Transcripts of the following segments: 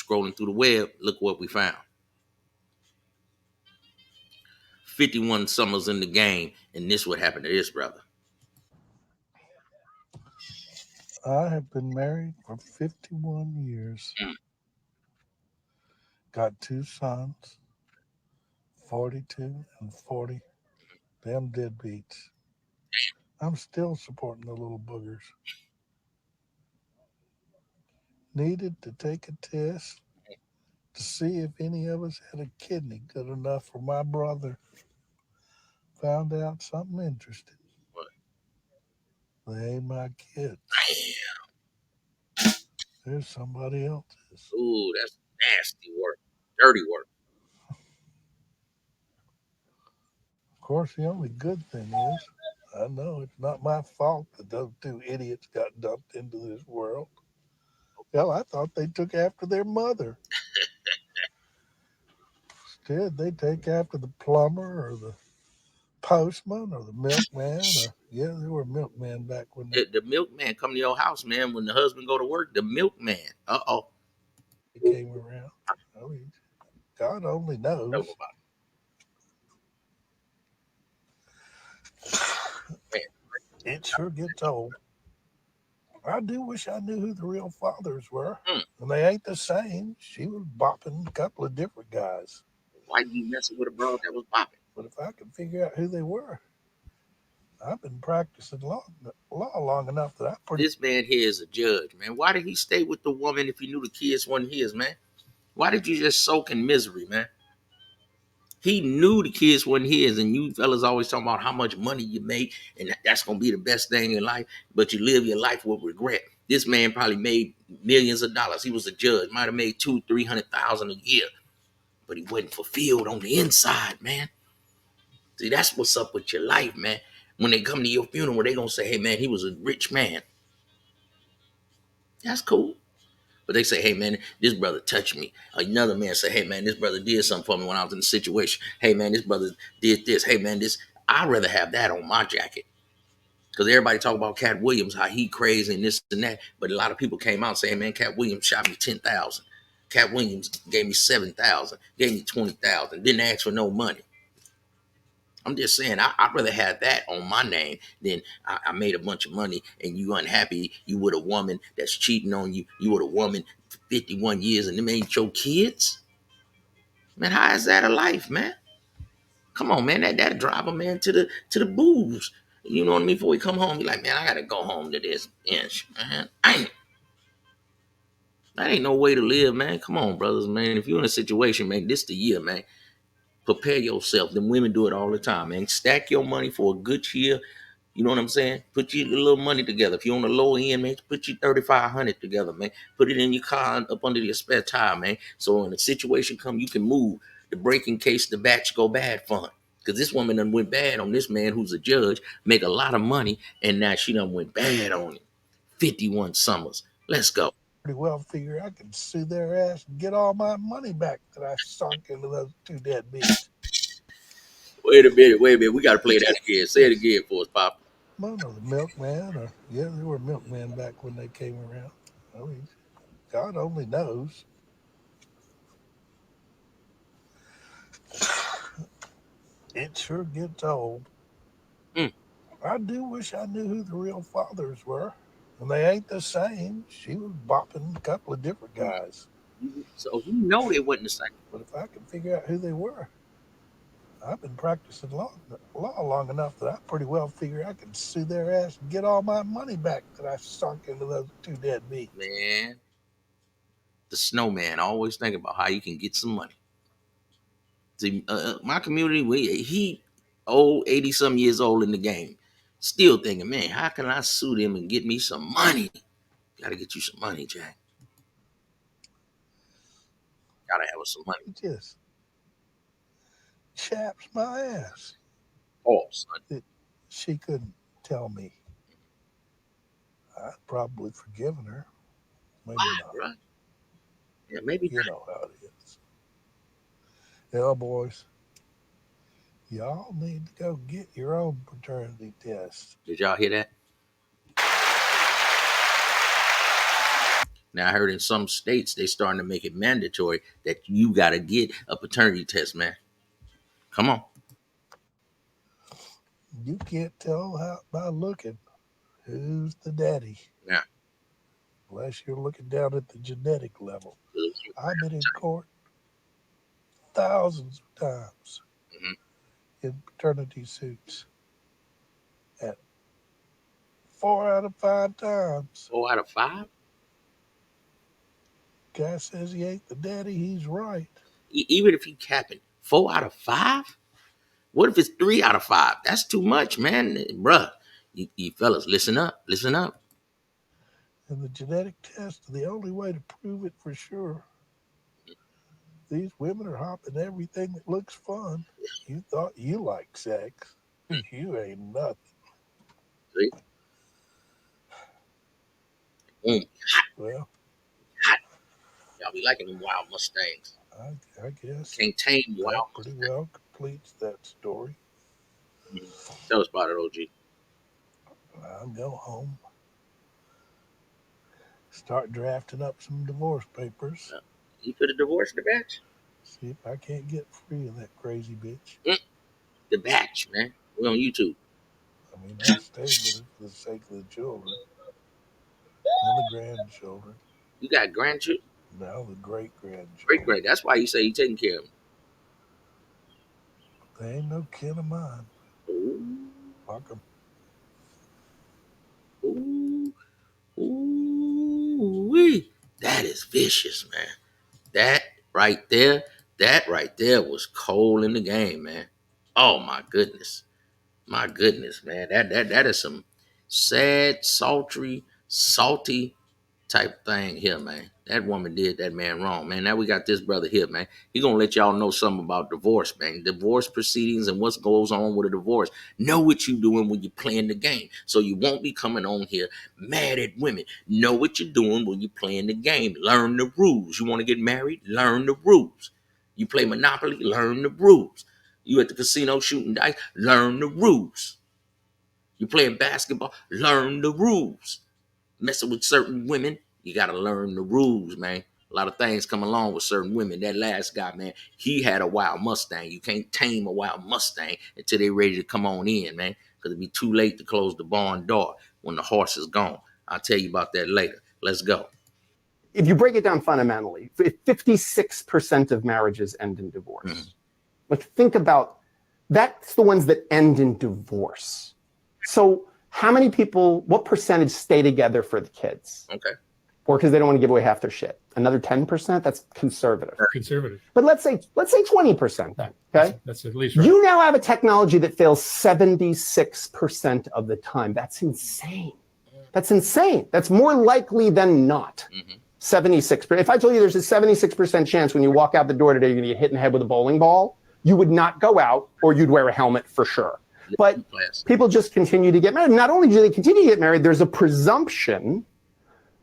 scrolling through the web. Look what we found. 51 summers in the game, and this what happened to this brother. I have been married for 51 years. Mm. Got two sons, 42 and 40. Them deadbeats. I'm still supporting the little boogers. Needed to take a test to see if any of us had a kidney good enough for my brother. Found out something interesting. What? They ain't my kids. There's somebody else's. Ooh, that's nasty work, dirty work. Of course, the only good thing is, I know it's not my fault that those two idiots got dumped into this world. Hell, I thought they took after their mother. Instead, they take after the plumber or the postman or the milkman. Or yeah, they were milkmen back when The milkman come to your house, man, when the husband go to work. The milkman. Uh-oh. they came around. I mean, God only Tell knows. them about it. It sure gets old. I do wish I knew who the real fathers were. Man. And they ain't the same. She was bopping a couple of different guys. Why you messing with a brother that was popping? But if I could figure out who they were, I've been practicing law long enough that I pretty This man here is a judge, man. Why did he stay with the woman if he knew the kids weren't his, man? Why did you just soak in misery, man? He knew the kids wasn't his, and you fellas always talking about how much money you make, and that's gonna be the best thing in life. But you live your life with regret. This man probably made millions of dollars. He was a judge, might have made 200,000-300,000 a year, but he wasn't fulfilled on the inside, man. See, that's what's up with your life, man. When they come to your funeral, they gonna say, "Hey, man, he was a rich man." That's cool. But they say, "Hey, man, this brother touched me." Another man say, "Hey, man, this brother did something for me when I was in a situation. Hey, man, this brother did this. Hey, man, this." I'd rather have that on my jacket. Because everybody talk about Cat Williams, how he crazy and this and that. But a lot of people came out saying, "Man, Cat Williams shot me 10,000. Cat Williams gave me 7,000, gave me 20,000, didn't ask for no money." I'm just saying, I'd rather have that on my name than I made a bunch of money and you unhappy. You with a woman that's cheating on you. You with a woman for 51 years and them ain't your kids. Man, how is that a life, man? Come on, man. That drive a man to the booze. You know what I mean? Before we come home, be like, "Man, I gotta go home to this inch, man. That ain't no way to live, man. Come on, brothers, man. If you're in a situation, man, this the year, man. Prepare yourself. Them women do it all the time, man. Stack your money for a good year. You know what I'm saying? Put your little money together. If you're on the low end, man, put your 3,500 together, man. Put it in your car up under your spare tire, man. So when a situation come, you can move. The break in case the batch go bad fund. Because this woman done went bad on this man who's a judge, make a lot of money, and now she done went bad on him. 51 summers. Let's go. well figure I can sue their ass and get all my money back that I sunk into those two deadbeats. Wait a minute, wait a minute. We got to play that again. Say it again for us, Pop. One or the milkman, or yeah, they were milkmen back when they came around. I mean, God only knows. It sure gets old. Mm. I do wish I knew who the real fathers were. And they ain't the same. She was bopping a couple of different guys. So you know they wasn't the same. But if I could figure out who they were, I've been practicing law long enough that I pretty well figure I can sue their ass and get all my money back that I sunk into those two deadbeats. Man, the snowman always thinking about how you can get some money. See, my community, he old 80 some years old in the game, still thinking, man, how can I sue them and get me some money? Gotta get you some money, Jack. Gotta have us some money. It just chaps my ass Oh, son. that she couldn't tell me. I'd probably forgiven her. Maybe not. Right? Yeah, maybe You not. know how it is. Yeah, boys, y'all need to go get your own paternity test. Did y'all hear that? Now I heard in some states they starting to make it mandatory that you got to get a paternity test, man. Come on. You can't tell by looking who's the daddy Yeah. unless you're looking down at the genetic level. I've been in court thousands of times Mhm. in paternity suits, and 4 out of 5 times, 4 out of 5. guy says he ain't the daddy. He's right. Even if you capping 4 out of 5, what if it's 3 out of 5? That's too much, man, bruh. You fellas, listen up, listen up. And the genetic test is the only way to prove it for sure. These women are hopping everything that looks fun. You thought you liked sex. You ain't nothing. See? Boom. Well, Y'all be liking them wild Mustangs. I guess Can't tame that wild pretty Mustangs. well completes that story. Tell us about it, OG. I'll go home, start drafting up some divorce papers, You could have divorced the batch. see if I can't get free of that crazy bitch. The batch, man. We on YouTube. I mean, I stayed with her for the sake of the children and the grandchildren. You got grandchildren, Now the great great grandchildren. great. That's why you say you taking care of They ain't no kin of mine. them. Fuck 'em. Ooh, ooh, ooh, wee. That is vicious, man. That right there, that right there was cold in the game, man. Oh my goodness, man. That is some sad, sultry, salty type thing here, man. That woman did that man wrong, man. Now we got this brother here, man. He gonna let y'all know something about divorce, man. Divorce proceedings and what goes on with a divorce. Know what you doing when you're playing the game, so you won't be coming on here mad at women. Know what you're doing when you're playing the game. Learn the rules. You want to get married? Learn the rules. You play Monopoly? Learn the rules. You at the casino shooting dice? Learn the rules. You playing basketball? Learn the rules. Messing with certain women, you got to learn the rules, man. A lot of things come along with certain women. That last guy, man, he had a wild Mustang. You can't tame a wild Mustang until they ready to come on in, man, because it'll be too late to close the barn door when the horse is gone. I'll tell you about that later. Let's go. If you break it down fundamentally, 56% of marriages end in divorce. Mhm. Like, think about that's the ones that end in divorce. So how many people, what percentage stay together for the kids? Okay. Or because they don't want to give away half their shit? Another 10%? That's conservative. Conservative. But let's say 20% then, okay? That's at least right. You now have a technology that fails 76% of the time. That's insane. That's insane. That's more likely than not. Mm-hmm. 76%. If I told you there's a 76% chance when you walk out the door today, you're going to get hit in the head with a bowling ball, you would not go out, or you'd wear a helmet for sure. But people just continue to get married. Not only do they continue to get married, there's a presumption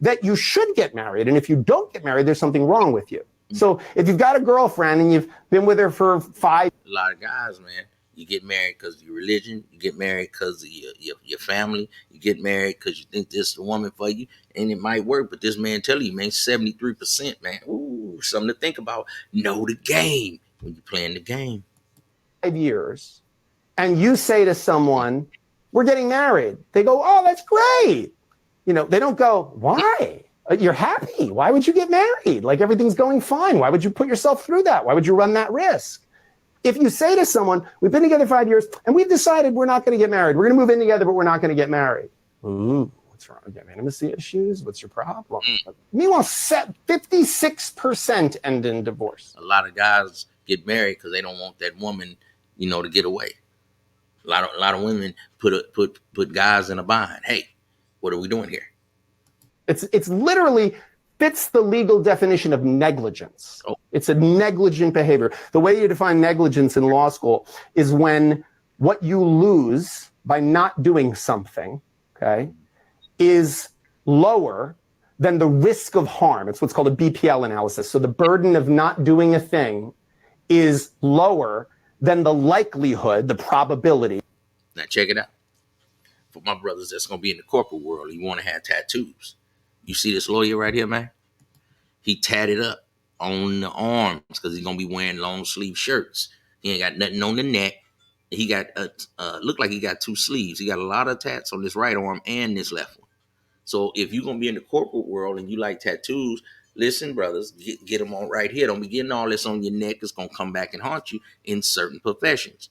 that you should get married. And if you don't get married, there's something wrong with you. So if you've got a girlfriend and you've been with her for 5, A lot of guys, man, you get married because of your religion. You get married because of your family. You get married because you think this is the woman for you, and it might work. But this man tell you, man, 73%, man. Ooh, something to think about. Know the game when you're playing the game. years, and you say to someone, we're getting married. They go, oh, that's great. You know, they don't go, why? You're happy. Why would you get married? Like, everything's going fine. Why would you put yourself through that? Why would you run that risk? If you say to someone, we've been together 5 years and we've decided we're not going to get married. We're going to move in together, but we're not going to get married. Ooh, what's wrong? You have intimacy issues? What's your problem? Meanwhile, 56% end in divorce. A lot of guys get married because they don't want that woman, to get away. A lot of women put guys in a bind. Hey, what are we doing here? It's literally fits the legal definition of negligence. Oh. It's a negligent behavior. The way you define negligence in law school is when what you lose by not doing something, okay, is lower than the risk of harm. It's what's called a BPL analysis. So the burden of not doing a thing is lower than the likelihood, the probability. Now check it out. For my brothers that's gonna be in the corporate world, you want to have tattoos. You see this lawyer right here, man? He tatted up on the arms because he's gonna be wearing long sleeve shirts. He ain't got nothing on the neck. He got look like he got two sleeves. He got a lot of tats on this right arm and this left one. So if you're gonna be in the corporate world and you like tattoos, listen, brothers, get them on right here. Don't be getting all this on your neck. It's gonna come back and haunt you in certain professions.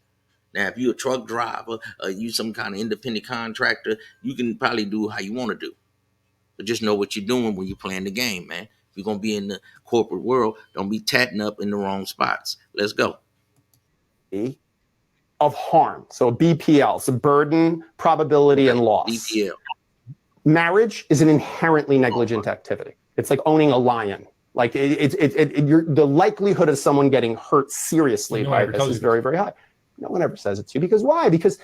Now, if you're a truck driver, you some kind of independent contractor, you can probably do how you want to do. But just know what you're doing when you're playing the game, man. If you're gonna be in the corporate world, don't be tatting up in the wrong spots. Let's go. Of harm. So BPL, so burden, probability, Okay. and loss. BPL. Marriage is an inherently negligent activity. It's like owning a lion. Like the likelihood of someone getting hurt seriously by this is very, very high. No one ever says it to you. Because why? Because,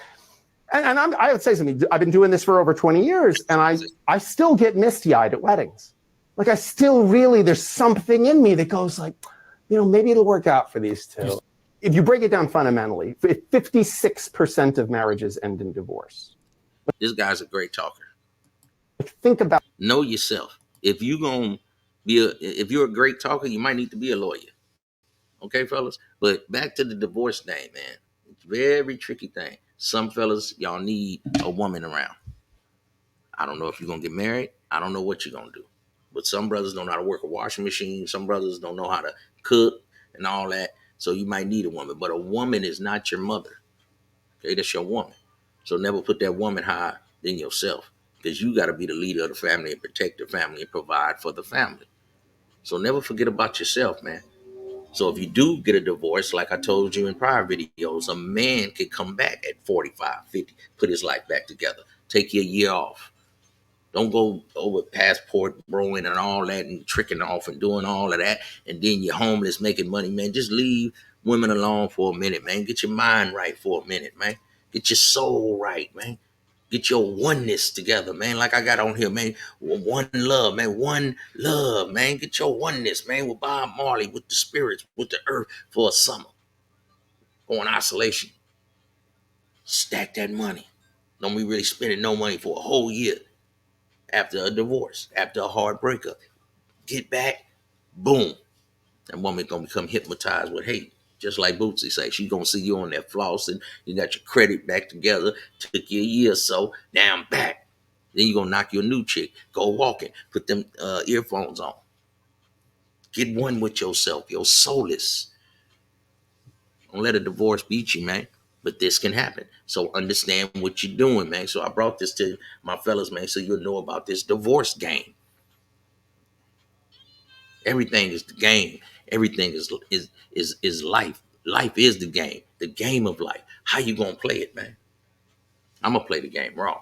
and I would say something, I've been doing this for over 20 years, and I still get misty-eyed at weddings. Like I still really, there's something in me that goes like, maybe it'll work out for these two. If you break it down fundamentally, 56% of marriages end in divorce. This guy's a great talker. Think about, know yourself. If you're a great talker, you might need to be a lawyer. Okay, fellas? But back to the divorce thing, man. It's a very tricky thing. Some fellas, y'all need a woman around. I don't know if you're gonna get married. I don't know what you're gonna do. But some brothers don't know how to work a washing machine. Some brothers don't know how to cook and all that. So you might need a woman. But a woman is not your mother. Okay, that's your woman. So never put that woman higher than yourself. Because you got to be the leader of the family and protect the family and provide for the family. So never forget about yourself, man. So if you do get a divorce, like I told you in prior videos, a man can come back at 45, 50, put his life back together. Take you a year off. Don't go over passport throwing and all that and tricking off and doing all of that. And then you're homeless making money, man. Just leave women alone for a minute, man. Get your mind right for a minute, man. Get your soul right, man. Get your oneness together, man. Like I got on here, man. One love, man. One love, man. Get your oneness, man. With Bob Marley, with the spirits, with the earth for a summer. Go in isolation. Stack that money. Don't be really spending no money for a whole year after a divorce, after a hard breakup. Get back, boom. That woman gonna become hypnotized with hate. Just like Bootsy say, she gonna see you on that floss and you got your credit back together. Took you a year or so. Now I'm back. Then you gonna knock your new chick. Go walking. Put them earphones on. Get one with yourself. Your soulless. Don't let a divorce beat you, man. But this can happen. So understand what you're doing, man. So I brought this to my fellas, man, so you'll know about this divorce game. Everything is the game. Everything is life. Life is the game. The game of life. How you gonna play it, man? I'm gonna play the game raw.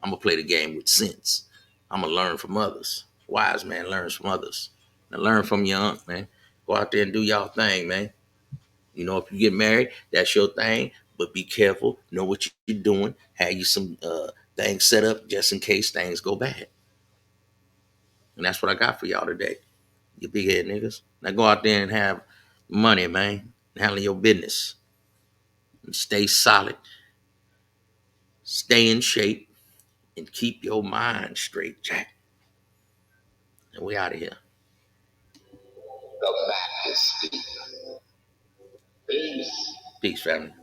I'm gonna play the game with sense. I'm gonna learn from others. Wise man learns from others. Now learn from your aunt, man. Go out there and do y'all thing, man. If you get married, that's your thing. But be careful. Know what you're doing. Have you some things set up just in case things go bad. And that's what I got for y'all today. You big head niggas. Now go out there and have money, man. Handle your business. And stay solid. Stay in shape. And keep your mind straight, Jack. And we out of here. The Madness Speaker. Peace. Peace, family.